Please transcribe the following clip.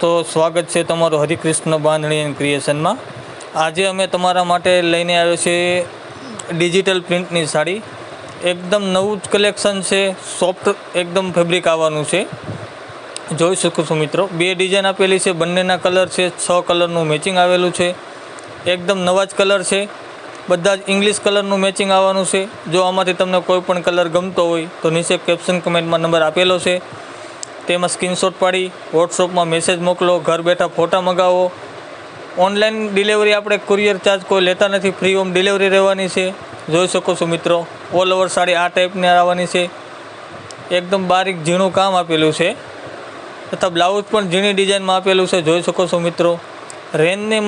દોસ્તો, સ્વાગત છે તમારું હરિકૃષ્ણ બાંધણી એન્ડ ક્રિએશનમાં। આજે અમે તમારા માટે લઈને આવ્યો છે ડિજિટલ પ્રિન્ટની સાડી। એકદમ નવું જ કલેક્શન છે, સોફ્ટ એકદમ ફેબ્રિક આવવાનું છે। જોઈ શકો છો મિત્રો, બે ડિઝાઇન આપેલી છે, બંનેના કલર છે, 6 કલરનું મેચિંગ આવેલું છે। એકદમ નવા જ કલર છે, બધા જ ઇંગ્લિશ કલરનું મેચિંગ આવવાનું છે। જો આમાંથી તમને કોઈ પણ કલર ગમતો હોય તો નીચે કેપ્શન કમેન્ટમાં નંબર આપેલો છે, તેમાં સ્ક્રીનશોટ પાડી વોટ્સઅપમાં મેસેજ મોકલો। ઘર બેઠા ફોટા મંગાવો। ઓનલાઈન ડિલિવરી આપણે કુરિયર ચાર્જ કોઈ લેતા નથી, ફ્રી હોમ ડિલિવરી રહેવાની છે। જોઈ શકો છો મિત્રો, ઓલ ઓવર સાડી આ ટાઈપની આવવાની છે। એકદમ બારીક ઝીણું કામ આપેલું છે તથા બ્લાઉઝ પણ ઝીણી ડિઝાઇનમાં આપેલું છે। જોઈ શકો છો મિત્રો, રેન્જની